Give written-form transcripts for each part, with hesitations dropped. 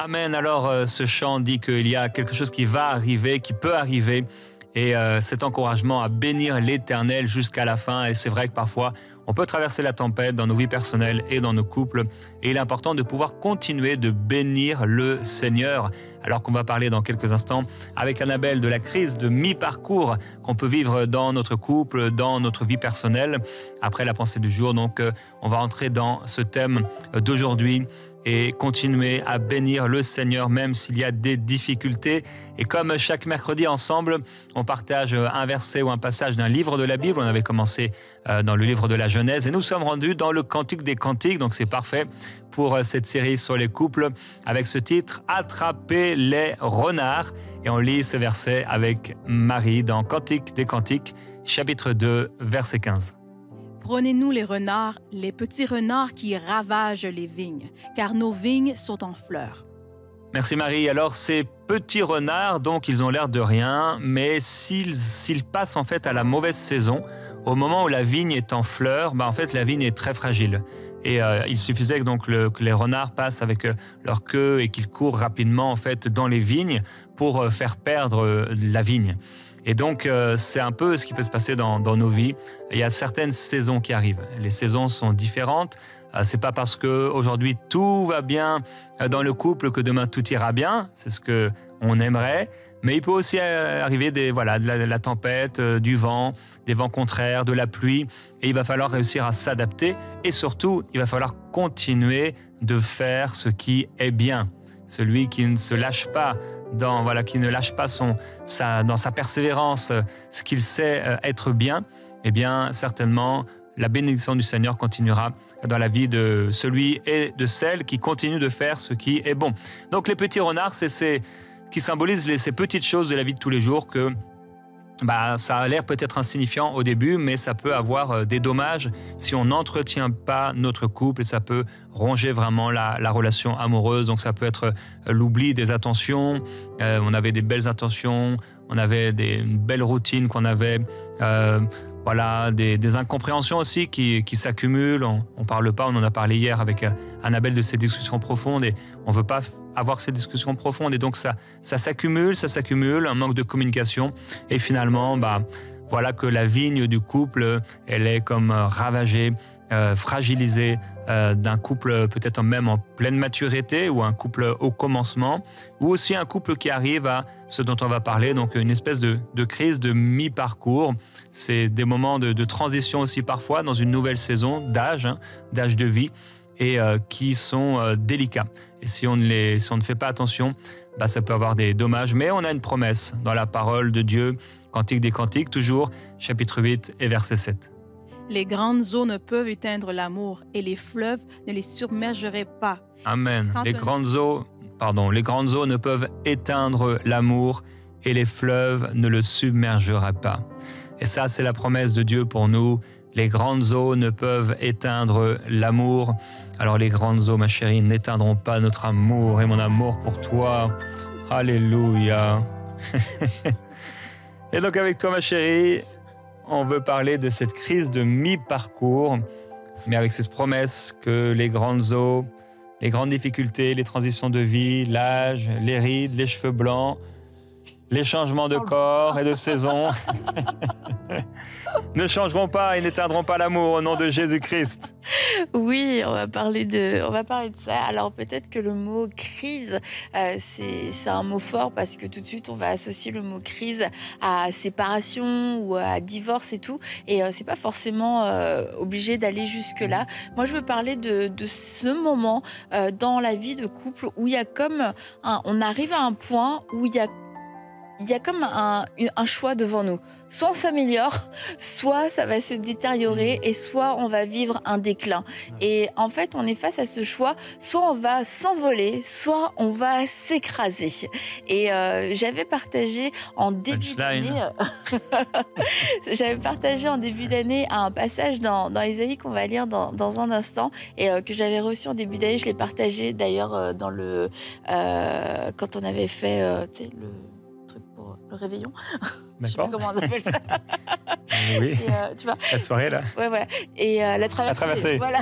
Amen. Alors, ce chant dit qu'il y a quelque chose qui va arriver, qui peut arriver. Et cet encouragement à bénir l'Éternel jusqu'à la fin. Et c'est vrai que parfois, on peut traverser la tempête dans nos vies personnelles et dans nos couples. Et il est important de pouvoir continuer de bénir le Seigneur. Alors qu'on va parler dans quelques instants avec Annabelle de la crise de mi-parcours qu'on peut vivre dans notre couple, dans notre vie personnelle. Après la pensée du jour, donc, on va entrer dans ce thème d'aujourd'hui et continuer à bénir le Seigneur même s'il y a des difficultés. Et comme chaque mercredi ensemble, on partage un verset ou un passage d'un livre de la Bible. On avait commencé dans le livre de la Genèse et nous sommes rendus dans le Cantique des Cantiques. Donc c'est parfait pour cette série sur les couples avec ce titre « Attraper les renards ». Et on lit ce verset avec Marie dans Cantique des Cantiques, chapitre 2, verset 15. Prenez-nous les renards, les petits renards qui ravagent les vignes, car nos vignes sont en fleurs. Merci Marie. Alors ces petits renards, donc ils ont l'air de rien, mais s'ils passent en fait à la mauvaise saison, au moment où la vigne est en fleurs, en fait la vigne est très fragile. Et il suffisait donc que les renards passent avec leur queue et qu'ils courent rapidement en fait dans les vignes pour faire perdre la vigne. Et donc, c'est un peu ce qui peut se passer dans nos vies. Il y a certaines saisons qui arrivent. Les saisons sont différentes. C'est pas parce qu'aujourd'hui tout va bien dans le couple que demain tout ira bien. C'est ce qu'on aimerait. Mais il peut aussi arriver de la tempête, du vent, des vents contraires, de la pluie. Et il va falloir réussir à s'adapter. Et surtout, il va falloir continuer de faire ce qui est bien. Celui qui ne se lâche pas, qui ne lâche pas dans sa persévérance, ce qu'il sait être bien, eh bien certainement la bénédiction du Seigneur continuera dans la vie de celui et de celle qui continue de faire ce qui est bon. Donc les petits renards, c'est qui symbolisent ces petites choses de la vie de tous les jours que ça a l'air peut-être insignifiant au début, mais ça peut avoir des dommages si on n'entretient pas notre couple et ça peut ronger vraiment la relation amoureuse. Donc ça peut être l'oubli des attentions. On avait des belles intentions, on avait une belle routine qu'on avait. Des incompréhensions aussi qui s'accumulent. On parle pas, on en a parlé hier avec Annabelle de ces discussions profondes et on veut pas avoir ces discussions profondes et donc ça s'accumule, un manque de communication et finalement, que la vigne du couple, elle est comme ravagée, fragilisée d'un couple peut-être même en pleine maturité ou un couple au commencement ou aussi un couple qui arrive à ce dont on va parler, donc une espèce de crise de mi-parcours. C'est des moments de transition aussi parfois dans une nouvelle saison d'âge de vie et qui sont délicats. Et si on ne fait pas attention, ça peut avoir des dommages. Mais on a une promesse dans la parole de Dieu, Cantique des Cantiques, toujours, chapitre 8 et verset 7. Les grandes eaux ne peuvent éteindre l'amour et les fleuves ne les submergeraient pas. Amen. Les grandes eaux ne peuvent éteindre l'amour et les fleuves ne le submergeraient pas. Et ça, c'est la promesse de Dieu pour nous. Les grandes eaux ne peuvent éteindre l'amour. Alors les grandes eaux, ma chérie, n'éteindront pas notre amour et mon amour pour toi. Alléluia. Et donc avec toi, ma chérie, on veut parler de cette crise de mi-parcours, mais avec cette promesse que les grandes eaux, les grandes difficultés, les transitions de vie, l'âge, les rides, les cheveux blancs, les changements de corps et de saison ne changeront pas et n'éteindront pas l'amour au nom de Jésus-Christ. Oui, on va parler de ça. Alors peut-être que le mot crise, c'est un mot fort parce que tout de suite on va associer le mot crise à séparation ou à divorce et tout. Et c'est pas forcément obligé d'aller jusque-là. Moi, je veux parler de ce moment dans la vie de couple où il y a on arrive à un point où il y a comme un choix devant nous. Soit on s'améliore, soit ça va se détériorer et soit on va vivre un déclin. Et en fait, on est face à ce choix. Soit on va s'envoler, soit on va s'écraser. Et j'avais partagé en début d'année un passage dans Ésaïe qu'on va lire dans un instant et que j'avais reçu en début d'année. Je l'ai partagé d'ailleurs dans quand on avait fait le réveillon. D'accord. Je sais pas comment on appelle ça. Oui, Et, tu vois, la soirée là. ouais. Et la traversée. La traversée. Voilà.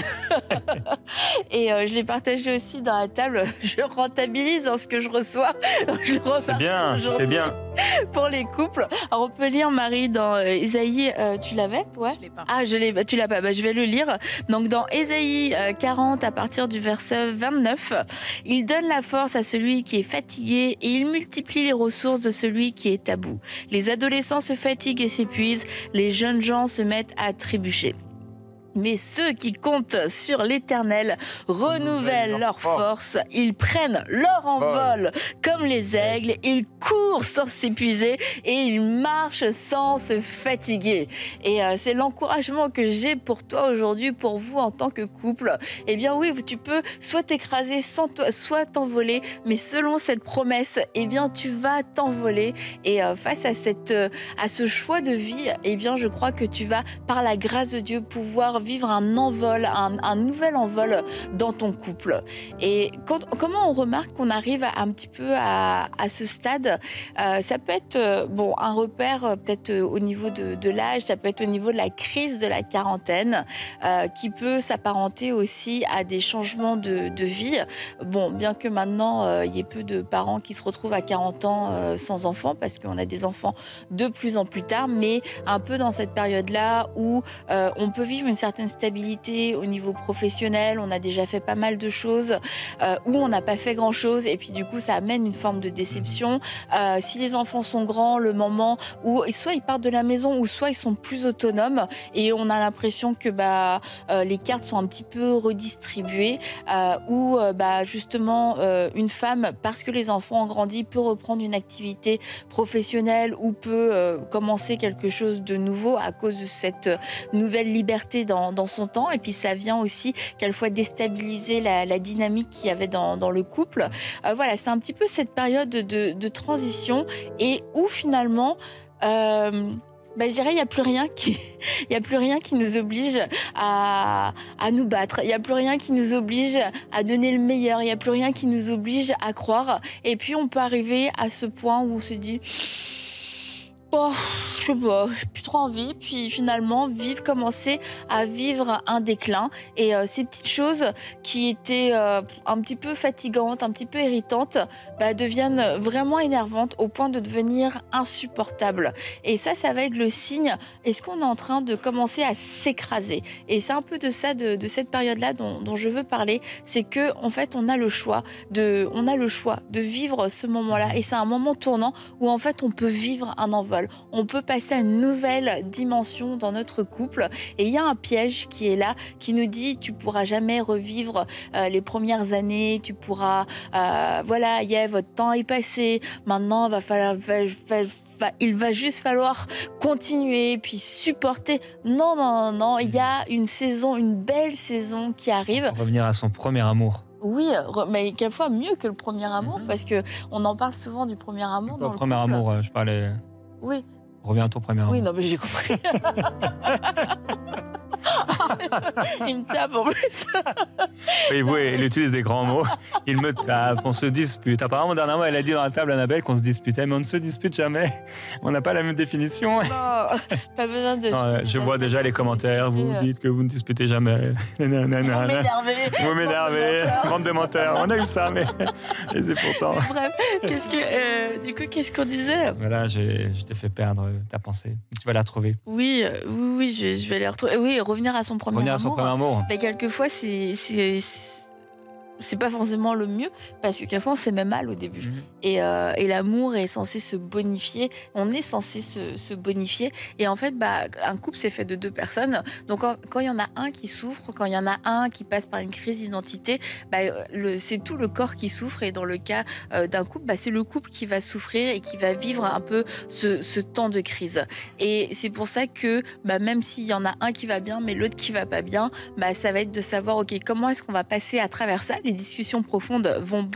Et je l'ai partagé aussi dans la table. Je rentabilise ce que je reçois. Donc je le C'est bien, tu fais bien. pour les couples. Alors on peut lire, Marie, dans Ésaïe, tu l'avais? Ouais. Je l'ai pas. Ah, tu l'as pas. Bah, je vais le lire. Donc dans Ésaïe 40, à partir du verset 29, il donne la force à celui qui est fatigué et il multiplie les ressources de celui qui est à bout. Les adolescents se fatiguent et s'épuisent, les jeunes gens se mettent à trébucher. Mais ceux qui comptent sur l'Éternel renouvellent leur force. Ils prennent leur envol comme les aigles. Ils courent sans s'épuiser et ils marchent sans se fatiguer. Et c'est l'encouragement que j'ai pour toi aujourd'hui, pour vous en tant que couple. Eh bien oui, tu peux soit t'écraser, soit t'envoler. Mais selon cette promesse, eh bien tu vas t'envoler. Et face à ce choix de vie, eh bien je crois que tu vas, par la grâce de Dieu, pouvoir vivre un envol, un nouvel envol dans ton couple. Et comment on remarque qu'on arrive un petit peu à ce stade? Ça peut être un repère peut-être au niveau de l'âge, ça peut être au niveau de la crise de la quarantaine, qui peut s'apparenter aussi à des changements de vie. Bon, bien que maintenant, il y ait peu de parents qui se retrouvent à 40 ans sans enfants, parce qu'on a des enfants de plus en plus tard, mais un peu dans cette période-là où on peut vivre une certaine stabilité au niveau professionnel, on a déjà fait pas mal de choses, où on n'a pas fait grand-chose, et puis du coup ça amène une forme de déception. Si les enfants sont grands, le moment où soit ils partent de la maison, ou soit ils sont plus autonomes, et on a l'impression que les cartes sont un petit peu redistribuées, où justement une femme, parce que les enfants ont grandi, peut reprendre une activité professionnelle ou peut commencer quelque chose de nouveau à cause de cette nouvelle liberté dans son temps. Et puis ça vient aussi quelquefois déstabiliser la dynamique qu'il y avait dans le couple. Voilà, c'est un petit peu cette période de transition, et où finalement je dirais, il n'y a plus rien qui nous oblige à nous battre. Il n'y a plus rien qui nous oblige à donner le meilleur. Il n'y a plus rien qui nous oblige à croire. Et puis, on peut arriver à ce point où on se dit... je sais pas, j'ai plus trop envie. Puis finalement, commencer à vivre un déclin. Et ces petites choses qui étaient un petit peu fatigantes, un petit peu irritantes, deviennent vraiment énervantes au point de devenir insupportables. Et ça va être le signe. Est-ce qu'on est en train de commencer à s'écraser? Et c'est un peu de ça, de cette période-là dont je veux parler. C'est que en fait, on a le choix de vivre ce moment-là. Et c'est un moment tournant où en fait, on peut vivre un envol. On peut passer à une nouvelle dimension dans notre couple, et il y a un piège qui est là, qui nous dit tu pourras jamais revivre les premières années, tu pourras votre temps est passé, maintenant il va juste falloir continuer puis supporter. Non, il y a une belle saison qui arrive. Revenir à son premier amour. Oui, mais quelquefois mieux que le premier amour, parce que on en parle souvent du premier amour. Le premier amour, je parlais. Oui. Reviens à ton premier amour. Oui, non, mais j'ai compris. Il me tape en plus. Oui, il utilise des grands mots. Il me tape, on se dispute. Apparemment, dernièrement, elle a dit dans la table, Annabelle, qu'on se disputait, mais on ne se dispute jamais. On n'a pas la même définition. Non, pas besoin de... Non, je vois déjà les commentaires. Vous dites que vous ne disputez jamais. Vous m'énervez. Bande de menteurs. On a eu ça, mais c'est pourtant... Mais bref, qu'est-ce qu'on disait? Voilà, je t'ai fait perdre ta pensée. Tu vas la retrouver. Oui, je vais la retrouver. Oui, revenir à son premier amour. Mais quelquefois, c'est pas forcément le mieux, parce que quelquefois on s'est même mal au début. Et l'amour est censé se bonifier, on est censé se bonifier. Et en fait, un couple, c'est fait de deux personnes. Donc quand il y en a un qui souffre, quand il y en a un qui passe par une crise d'identité, c'est tout le corps qui souffre. Et dans le cas d'un couple, c'est le couple qui va souffrir et qui va vivre un peu ce temps de crise. Et c'est pour ça que même s'il y en a un qui va bien, mais l'autre qui va pas bien, ça va être de savoir, ok, comment est-ce qu'on va passer à travers ça. Les discussions profondes vont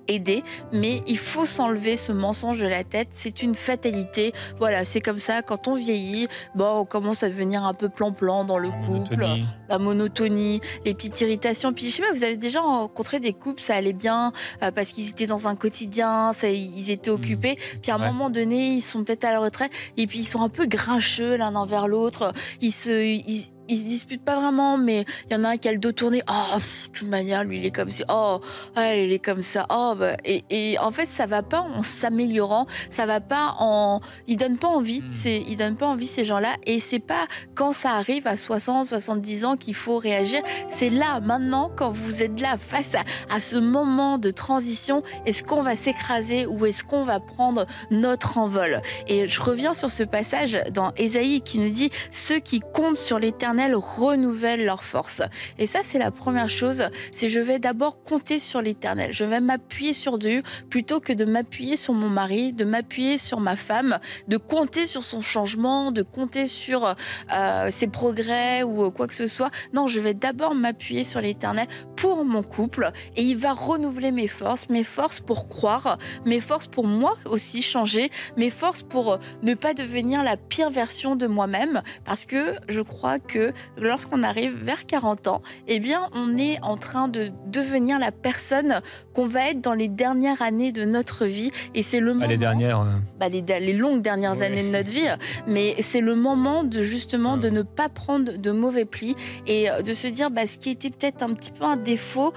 aider, mais il faut s'enlever ce mensonge de la tête. C'est une fatalité. Voilà, c'est comme ça. Quand on vieillit, bon, on commence à devenir un peu plan-plan dans le couple. La monotonie, les petites irritations. Puis je sais pas, vous avez déjà rencontré des couples, ça allait bien parce qu'ils étaient dans un quotidien, ils étaient occupés. Puis à un moment donné, ils sont peut-être à la retraite et puis ils sont un peu grincheux l'un envers l'autre. Ils se disputent pas vraiment, mais il y en a un qui a le dos tourné. Oh, de toute manière, lui, il est comme ça. Oh, elle est comme ça. Oh, bah. Et en fait, ça va pas en s'améliorant. Ça va pas en. Ils donnent pas envie. Ils donnent pas envie, ces gens-là. Et c'est pas quand ça arrive à 60, 70 ans qu'il faut réagir. C'est là, maintenant, quand vous êtes là, face à ce moment de transition. Est-ce qu'on va s'écraser ou est-ce qu'on va prendre notre envol? Et je reviens sur ce passage dans Ésaïe qui nous dit: ceux qui comptent sur l'Éternel renouvellent leur force. Et ça, c'est la première chose, c'est je vais d'abord compter sur l'Éternel. Je vais m'appuyer sur Dieu plutôt que de m'appuyer sur mon mari, de m'appuyer sur ma femme, de compter sur son changement, de compter sur ses progrès ou quoi que ce soit. Non, je vais d'abord m'appuyer sur l'Éternel pour mon couple et il va renouveler mes forces pour croire, mes forces pour moi aussi changer, mes forces pour ne pas devenir la pire version de moi-même, parce que je crois que lorsqu'on arrive vers 40 ans, eh bien, on est en train de devenir la personne qu'on va être dans les dernières années de notre vie. Et c'est le moment... Les dernières... les longues dernières années de notre vie. Mais c'est le moment de justement de ne pas prendre de mauvais plis et de se dire ce qui était peut-être un petit peu un défaut,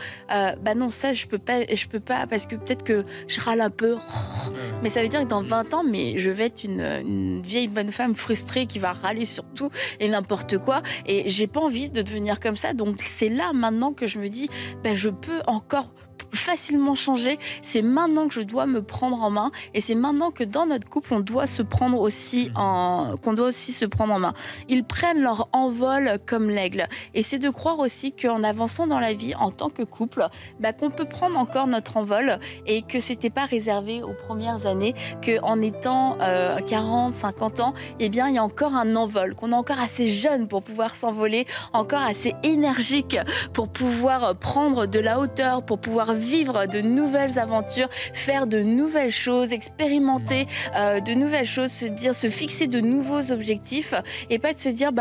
non, ça, je peux pas parce que peut-être que je râle un peu. Mais ça veut dire que dans 20 ans, je vais être une vieille bonne femme frustrée qui va râler sur tout et n'importe quoi. Et j'ai pas envie de devenir comme ça. Donc c'est là maintenant que je me dis, je peux encore facilement changer. C'est maintenant que je dois me prendre en main et c'est maintenant que dans notre couple on doit se prendre aussi qu'on doit aussi se prendre en main. Ils prennent leur envol comme l'aigle et c'est de croire aussi qu'en avançant dans la vie en tant que couple, qu'on peut prendre encore notre envol et que c'était pas réservé aux premières années, qu'en étant 40, 50 ans, il y a encore un envol, qu'on est encore assez jeune pour pouvoir s'envoler, encore assez énergique pour pouvoir prendre de la hauteur, pour pouvoir vivre de nouvelles aventures, faire de nouvelles choses, expérimenter de nouvelles choses, se fixer de nouveaux objectifs et pas de se dire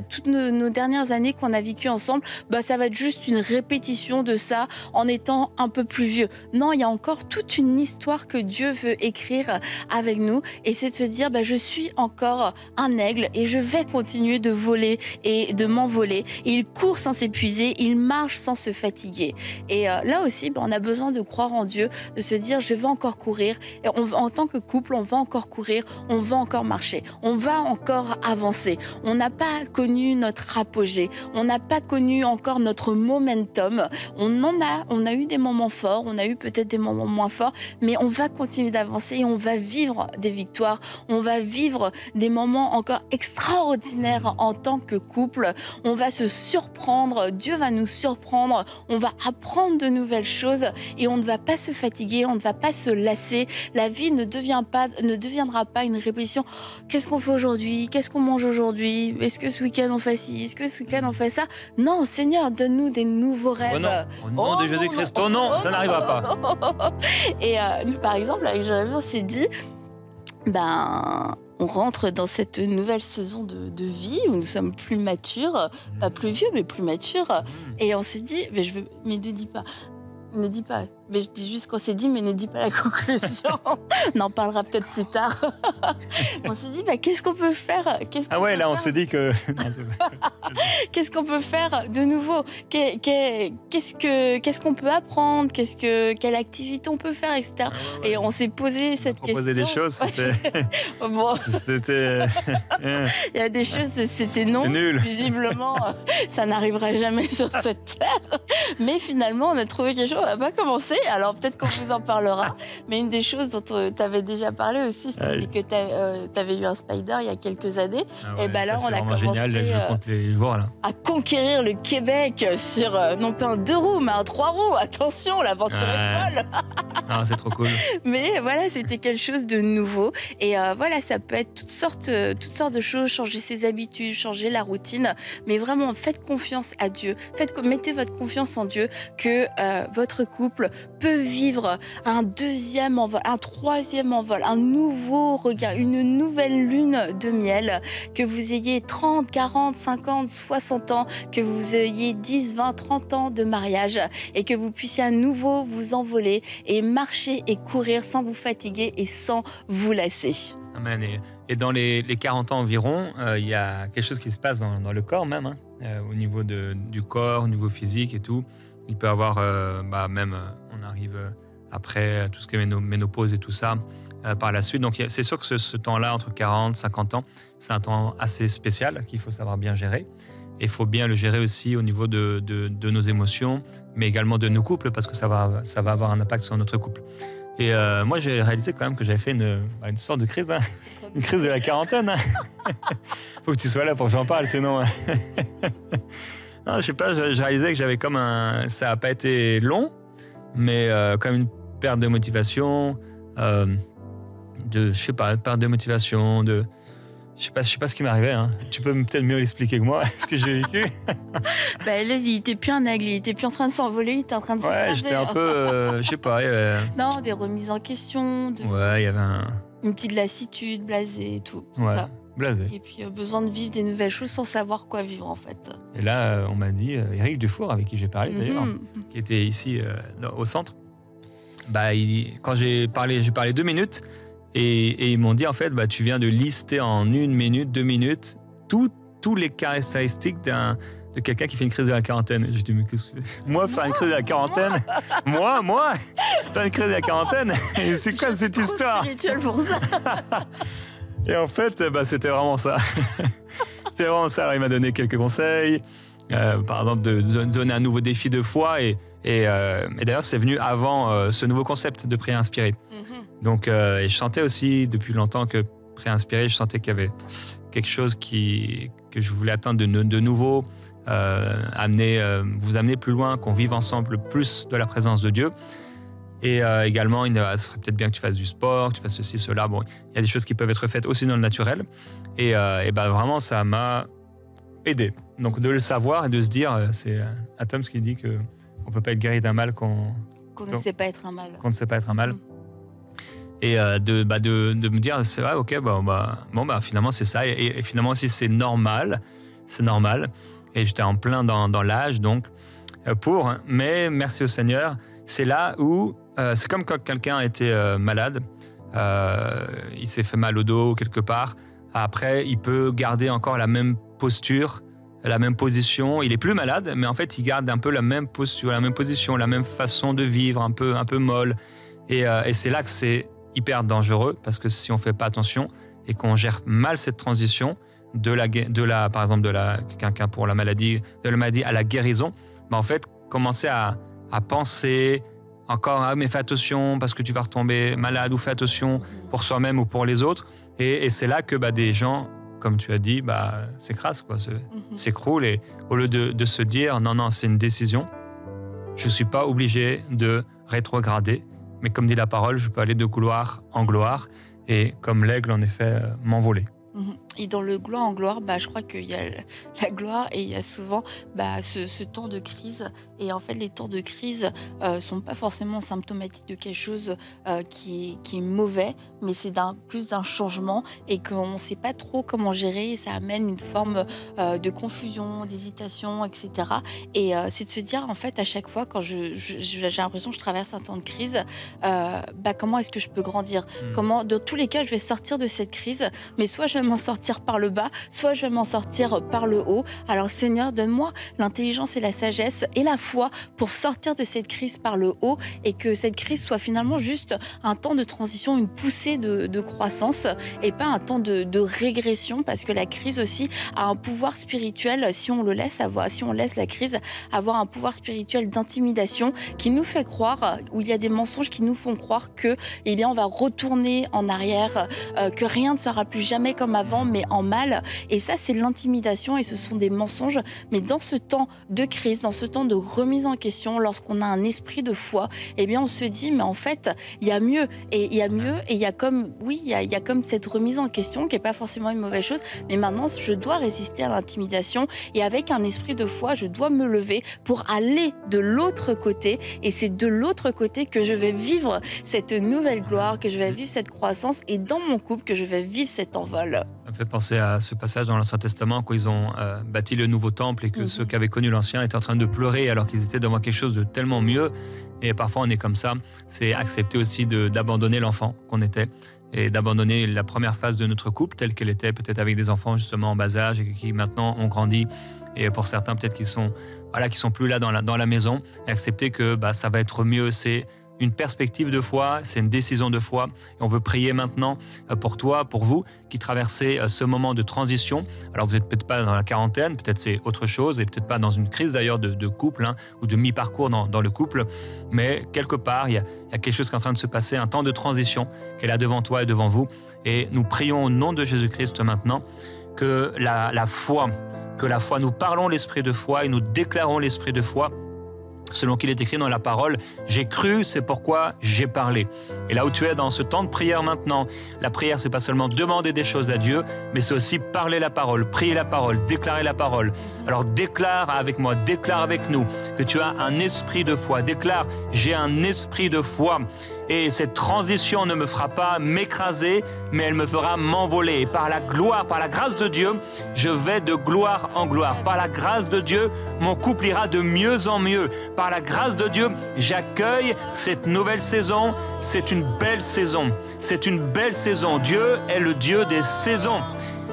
toutes nos dernières années qu'on a vécues ensemble, ça va être juste une répétition de ça en étant un peu plus vieux. Non, il y a encore toute une histoire que Dieu veut écrire avec nous et c'est de se dire je suis encore un aigle et je vais continuer de voler et de m'envoler. Il court sans s'épuiser, il marche sans se fatiguer. Et là aussi, on a besoin de croire en Dieu, de se dire je vais encore courir. Et en tant que couple, on va encore courir, on va encore marcher, on va encore avancer. On n'a pas connu notre apogée, on n'a pas connu encore notre momentum. On a eu des moments forts, on a eu peut-être des moments moins forts, mais on va continuer d'avancer et on va vivre des victoires, on va vivre des moments encore extraordinaires en tant que couple. On va se surprendre, Dieu va nous surprendre, on va apprendre de nouvelles choses et on ne va pas se fatiguer, on ne va pas se lasser. La vie ne deviendra pas une répétition. Qu'est-ce qu'on fait aujourd'hui? Qu'est-ce qu'on mange aujourd'hui? Est-ce que ce week-end on fait ci? Est-ce que ce week-end on fait ça? Non, Seigneur, donne-nous des nouveaux rêves. Oh non, au nom de Jésus-Christ, non, ça n'arrivera pas. Et nous, par exemple, avec Jérémy, on s'est dit, on rentre dans cette nouvelle saison de vie où nous sommes plus matures, pas plus vieux, mais plus matures. Et on s'est dit, mais ne dis pas. Ne dis pas. Mais je dis juste qu'on s'est dit, mais ne dis pas la conclusion. On en parlera peut-être plus tard. On s'est dit, qu'est-ce qu'on peut faire? On s'est dit que... Qu'est-ce qu'on peut faire de nouveau? Qu'est-ce qu'on peut apprendre? Quelle activité on peut faire, etc. Et on s'est posé cette question. Proposer des choses, c'était... C'était... Il y a des choses, c'était non. Nul. Visiblement, ça n'arrivera jamais sur cette terre. Mais finalement, on a trouvé quelque chose. On n'a pas commencé. Alors peut-être qu'on vous en parlera. Mais une des choses dont tu avais déjà parlé aussi, c'était que tu avais eu un spider il y a quelques années. Et là, on a commencé génial. Je compte les voir, là. À conquérir le Québec sur non pas un 2 roues, mais un 3 roues. Attention, l'aventure est folle. C'est trop cool. Mais voilà, c'était quelque chose de nouveau. Et ça peut être toutes sortes de choses, changer ses habitudes, changer la routine. Mais vraiment, faites confiance à Dieu. Mettez votre confiance en Dieu que votre couple peut vivre un deuxième envol, un troisième envol, un nouveau regard, une nouvelle lune de miel, que vous ayez 30, 40, 50, 60 ans, que vous ayez 10, 20, 30 ans de mariage et que vous puissiez à nouveau vous envoler et marcher et courir sans vous fatiguer et sans vous lasser. Amen. Et dans les 40 ans environ, il y a quelque chose qui se passe dans le corps même, hein, au niveau du corps, au niveau physique et tout. Il peut y avoir, on arrive après tout ce qui est ménopause et tout ça par la suite. Donc c'est sûr que ce temps-là, entre 40 et 50 ans, c'est un temps assez spécial qu'il faut savoir bien gérer. Et il faut bien le gérer aussi au niveau de nos émotions, mais également de nos couples, parce que ça va avoir un impact sur notre couple. Et moi, j'ai réalisé quand même que j'avais fait une sorte de crise, hein. Une crise de la quarantaine. Hein. Faut que tu sois là pour que j'en parle, sinon... Non, je sais pas, j'ai réalisé que j'avais comme ça n'a pas été long, mais comme une perte de motivation, une perte de motivation, je sais pas ce qui m'arrivait. Hein. Tu peux peut-être mieux l'expliquer que moi, ce que j'ai vécu. Là, il était plus un aigle, il était plus en train de s'envoler, il était en train de s'écraser. Ouais, j'étais un peu, je sais pas. Non, des remises en question. Ouais, il y avait une petite lassitude, blasé et tout. C'est ça. Blasé. Et puis besoin de vivre des nouvelles choses sans savoir quoi vivre en fait. Et là, on m'a dit, Éric Dufour, avec qui j'ai parlé d'ailleurs, qui était ici au centre, quand j'ai parlé 2 minutes, et ils m'ont dit en fait, tu viens de lister en 1 minute, 2 minutes, tous les caractéristiques de quelqu'un qui fait une crise de la quarantaine. Je dis, mais qu'est-ce que moi faire une crise de la quarantaine? Moi faire une crise de la quarantaine? C'est quoi cette histoire? Spirituel pour ça. Et en fait, c'était vraiment ça. C'était vraiment ça. Alors, il m'a donné quelques conseils, par exemple de donner un nouveau défi de foi. Et d'ailleurs, c'est venu avant ce nouveau concept de prière inspirée. Donc, et je sentais aussi depuis longtemps que prière inspirée, je sentais qu'il y avait quelque chose que je voulais atteindre de nouveau, vous amener plus loin, qu'on vive ensemble plus de la présence de Dieu. Et également, ce serait peut-être bien que tu fasses du sport, que tu fasses ceci, cela. Bon, il y a des choses qui peuvent être faites aussi dans le naturel. Et vraiment, ça m'a aidé. Donc, de le savoir et de se dire, c'est Atoms qui dit qu'on ne peut pas être guéri d'un mal qu'on ne sait pas être un mal. Qu'on ne sait pas être un mal. Et de me dire, c'est vrai, ok, finalement, c'est ça. Et finalement aussi, c'est normal. C'est normal. Et j'étais en plein dans l'âge, donc, mais merci au Seigneur. C'est là où, c'est comme quand quelqu'un a été malade, il s'est fait mal au dos quelque part. Après, il peut garder encore la même posture, la même position. Il est plus malade, mais en fait, il garde un peu la même posture, la même position, la même façon de vivre, un peu molle. Et c'est là que c'est hyper dangereux, parce que si on fait pas attention et qu'on gère mal cette transition par exemple de quelqu'un pour la maladie, de la maladie à la guérison, en fait, commencer à penser encore, mais fais attention parce que tu vas retomber malade, ou fais attention pour soi-même ou pour les autres. Et c'est là que des gens, comme tu as dit, s'écrasent, s'écroulent. Et au lieu de se dire, non, c'est une décision, je ne suis pas obligé de rétrograder, mais comme dit la parole, je peux aller de gloire en gloire et comme l'aigle, en effet, m'envoler. Et dans le gloire en gloire, je crois qu'il y a la gloire et il y a souvent ce temps de crise. Et en fait, les temps de crise sont pas forcément symptomatiques de quelque chose qui est mauvais, mais c'est plus d'un changement et qu'on ne sait pas trop comment gérer. Et ça amène une forme de confusion, d'hésitation, etc. Et c'est de se dire, en fait, à chaque fois, quand j'ai l'impression que je traverse un temps de crise, comment est-ce que je peux grandir? Comment, dans tous les cas, je vais sortir de cette crise, mais soit je vais m'en sortir par le bas, soit je vais m'en sortir par le haut. Alors Seigneur, donne-moi l'intelligence et la sagesse et la foi pour sortir de cette crise par le haut et que cette crise soit finalement juste un temps de transition, une poussée de croissance et pas un temps de régression, parce que la crise aussi a un pouvoir spirituel, si on laisse la crise avoir un pouvoir spirituel d'intimidation qui nous fait croire, où il y a des mensonges qui nous font croire que on va retourner en arrière, que rien ne sera plus jamais comme avant, mais en mal. Et ça, c'est l'intimidation et ce sont des mensonges. Mais dans ce temps de crise, dans ce temps de remise en question, lorsqu'on a un esprit de foi, eh bien, on se dit, mais en fait, il y a mieux. Et il y a mieux, et il y a comme, oui, il y a comme cette remise en question qui n'est pas forcément une mauvaise chose. Mais maintenant, je dois résister à l'intimidation. Et avec un esprit de foi, je dois me lever pour aller de l'autre côté. Et c'est de l'autre côté que je vais vivre cette nouvelle gloire, que je vais vivre cette croissance. Et dans mon couple, que je vais vivre cet envol. Ça me fait penser à ce passage dans l'Ancien Testament quand ils ont bâti le nouveau temple et que ceux qui avaient connu l'Ancien étaient en train de pleurer alors qu'ils étaient devant quelque chose de tellement mieux. Et parfois on est comme ça. C'est accepter aussi d'abandonner l'enfant qu'on était et d'abandonner la première phase de notre couple telle qu'elle était, peut-être avec des enfants justement en bas âge et qui maintenant ont grandi. Et pour certains peut-être qui sont plus là dans la maison, et accepter que ça va être mieux. C'est une perspective de foi, c'est une décision de foi. Et on veut prier maintenant pour toi, pour vous, qui traversez ce moment de transition. Alors vous n'êtes peut-être pas dans la quarantaine, peut-être c'est autre chose, et peut-être pas dans une crise d'ailleurs de couple ou de mi-parcours dans le couple, mais quelque part, il y a quelque chose qui est en train de se passer, un temps de transition qui est là devant toi et devant vous. Et nous prions au nom de Jésus-Christ maintenant que la foi, nous parlons l'esprit de foi et nous déclarons l'esprit de foi, selon qu'il est écrit dans la parole, j'ai cru, c'est pourquoi j'ai parlé. Et là où tu es dans ce temps de prière maintenant, la prière, c'est pas seulement demander des choses à Dieu, mais c'est aussi parler la parole, prier la parole, déclarer la parole. Alors déclare avec moi, déclare avec nous que tu as un esprit de foi. Déclare, j'ai un esprit de foi. Et cette transition ne me fera pas m'écraser, mais elle me fera m'envoler. Et par la gloire, par la grâce de Dieu, je vais de gloire en gloire. Par la grâce de Dieu, mon couple ira de mieux en mieux. Par la grâce de Dieu, j'accueille cette nouvelle saison. C'est une belle saison. C'est une belle saison. Dieu est le Dieu des saisons.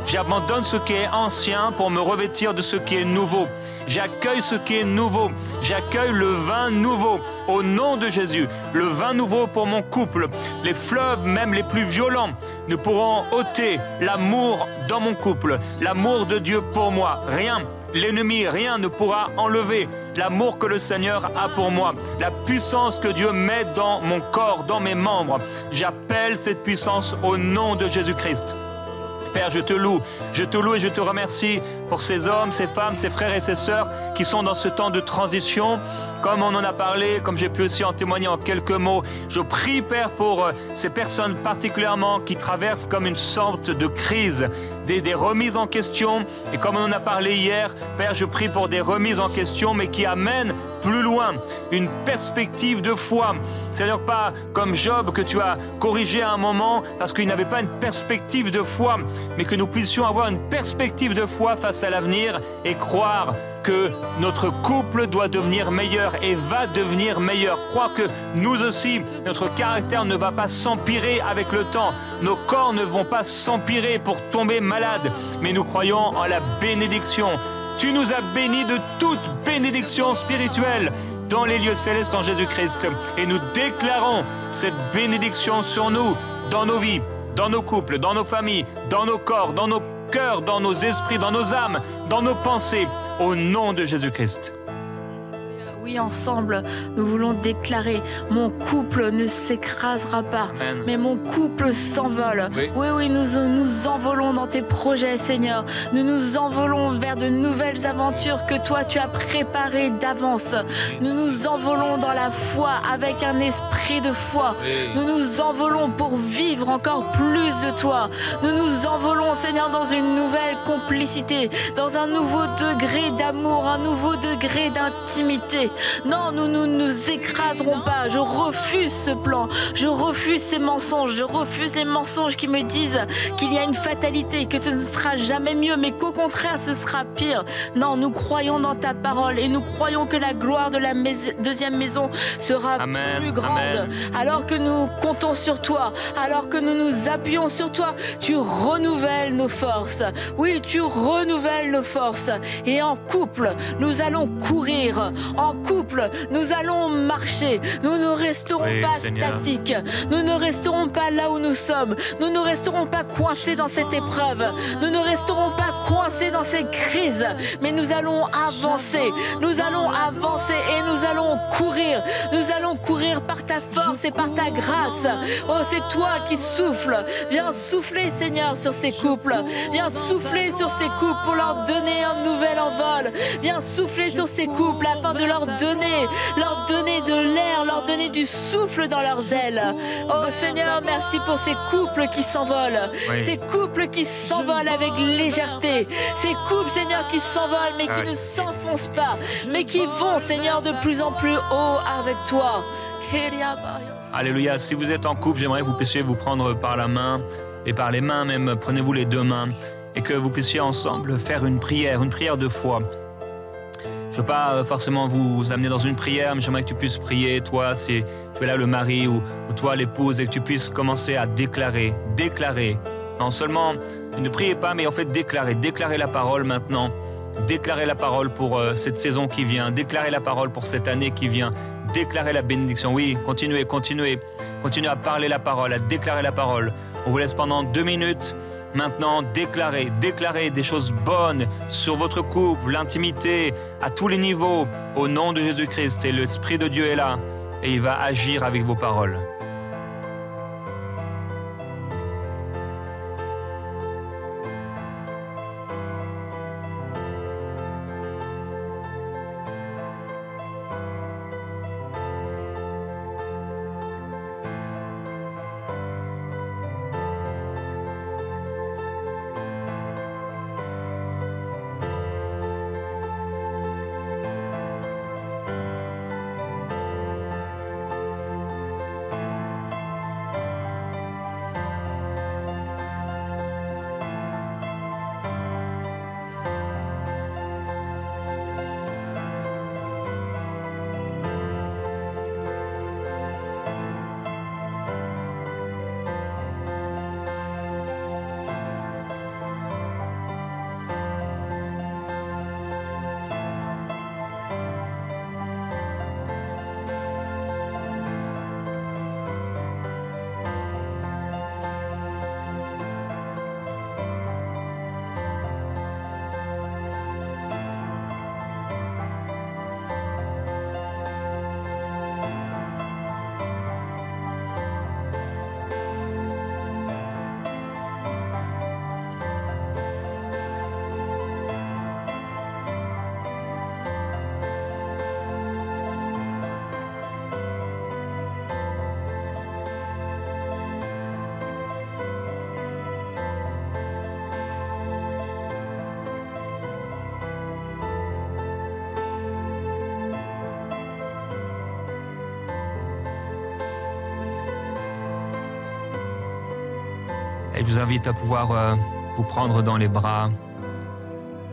J'abandonne ce qui est ancien pour me revêtir de ce qui est nouveau. J'accueille ce qui est nouveau. J'accueille le vin nouveau au nom de Jésus. Le vin nouveau pour mon couple. Les fleuves, même les plus violents, ne pourront ôter l'amour dans mon couple. L'amour de Dieu pour moi. Rien, l'ennemi, rien ne pourra enlever l'amour que le Seigneur a pour moi. La puissance que Dieu met dans mon corps, dans mes membres. J'appelle cette puissance au nom de Jésus-Christ. Père, je te loue et je te remercie pour ces hommes, ces femmes, ces frères et ces sœurs qui sont dans ce temps de transition. Comme on en a parlé, comme j'ai pu aussi en témoigner en quelques mots, je prie, Père, pour ces personnes particulièrement qui traversent comme une sorte de crise, des remises en question. Et comme on en a parlé hier, Père, je prie pour des remises en question, mais qui amènent plus loin, une perspective de foi. C'est-à-dire pas comme Job que tu as corrigé à un moment parce qu'il n'avait pas une perspective de foi, mais que nous puissions avoir une perspective de foi face à l'avenir et croire que notre couple doit devenir meilleur et va devenir meilleur. Croire que nous aussi, notre caractère ne va pas s'empirer avec le temps. Nos corps ne vont pas s'empirer pour tomber malades, mais nous croyons en la bénédiction. Tu nous as bénis de toute bénédiction spirituelle dans les lieux célestes en Jésus-Christ. Et nous déclarons cette bénédiction sur nous, dans nos vies, dans nos couples, dans nos familles, dans nos corps, dans nos cœurs, dans nos esprits, dans nos âmes, dans nos pensées, au nom de Jésus-Christ. Oui, ensemble, nous voulons déclarer, mon couple ne s'écrasera pas, Amen. Mais mon couple s'envole. Oui, nous envolons dans tes projets, Seigneur. Nous nous envolons vers de nouvelles aventures que toi, tu as préparées d'avance. Nous nous envolons dans la foi avec un esprit de foi. Nous nous envolons pour vivre encore plus de toi. Nous nous envolons, Seigneur, dans une nouvelle complicité, dans un nouveau degré d'amour, un nouveau degré d'intimité. Non, nous ne nous écraserons pas. Je refuse ce plan. Je refuse ces mensonges. Je refuse les mensonges qui me disent qu'il y a une fatalité, que ce ne sera jamais mieux, mais qu'au contraire, ce sera pire. Non, nous croyons dans ta parole et nous croyons que la gloire de la deuxième maison sera plus grande. Amen. Alors que nous comptons sur toi, alors que nous nous appuyons sur toi, tu renouvelles nos forces. Oui, tu renouvelles nos forces. Et en couple, nous allons courir. En couple, nous allons marcher. Nous ne resterons Oui, pas Seigneur. statiques. Nous ne resterons pas là où nous sommes. Nous ne resterons pas coincés dans cette épreuve. Nous ne resterons pas coincés dans cette crise. Mais nous allons avancer. Nous allons avancer et nous allons courir. Nous allons courir par ta force et par ta grâce. Oh, c'est toi qui souffles. Viens souffler, Seigneur, sur ces couples. Viens souffler sur ces couples pour leur donner un nouvel envol. Viens souffler sur ces couples afin de leur donner de l'air, leur donner du souffle dans leurs ailes. Oh Seigneur, merci pour ces couples qui s'envolent. Oui. Ces couples qui s'envolent avec légèreté. Ces couples, Seigneur, qui s'envolent mais qui Oui. ne s'enfoncent pas, mais qui vont, Seigneur, de plus en plus haut avec toi. Alléluia. Si vous êtes en couple, j'aimerais que vous puissiez vous prendre par la main et par les mains même. Prenez-vous les deux mains et que vous puissiez ensemble faire une prière de foi. Je ne veux pas forcément vous amener dans une prière, mais j'aimerais que tu puisses prier, toi, si tu es là le mari ou toi l'épouse, et que tu puisses commencer à déclarer. Non seulement, ne priez pas, mais en fait déclarer la parole maintenant. Déclarer la parole pour cette saison qui vient, déclarer la parole pour cette année qui vient, déclarer la bénédiction. Oui, continuez à parler la parole, à déclarer la parole. On vous laisse pendant 2 minutes. Maintenant, déclarez des choses bonnes sur votre couple, l'intimité, à tous les niveaux, au nom de Jésus-Christ. Et l'Esprit de Dieu est là et il va agir avec vos paroles. Et je vous invite à pouvoir vous prendre dans les bras,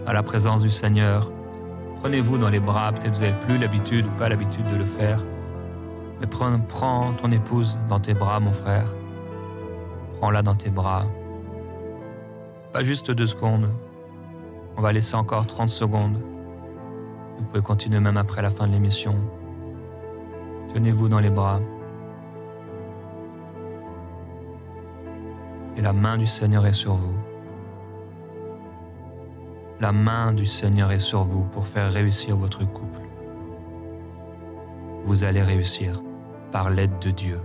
à la présence du Seigneur. Prenez-vous dans les bras, peut-être vous n'avez plus l'habitude ou pas l'habitude de le faire. Mais prends ton épouse dans tes bras, mon frère. Prends-la dans tes bras. Pas juste 2 secondes. On va laisser encore 30 secondes. Vous pouvez continuer même après la fin de l'émission. Tenez-vous dans les bras. Et la main du Seigneur est sur vous. La main du Seigneur est sur vous pour faire réussir votre couple. Vous allez réussir par l'aide de Dieu,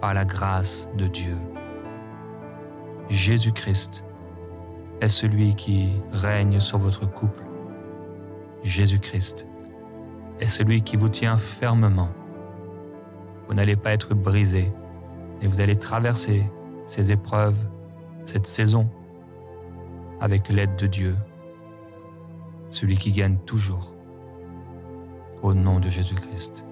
par la grâce de Dieu. Jésus-Christ est celui qui règne sur votre couple. Jésus-Christ est celui qui vous tient fermement. Vous n'allez pas être brisé et vous allez traverser ces épreuves, cette saison, avec l'aide de Dieu, celui qui gagne toujours, au nom de Jésus-Christ.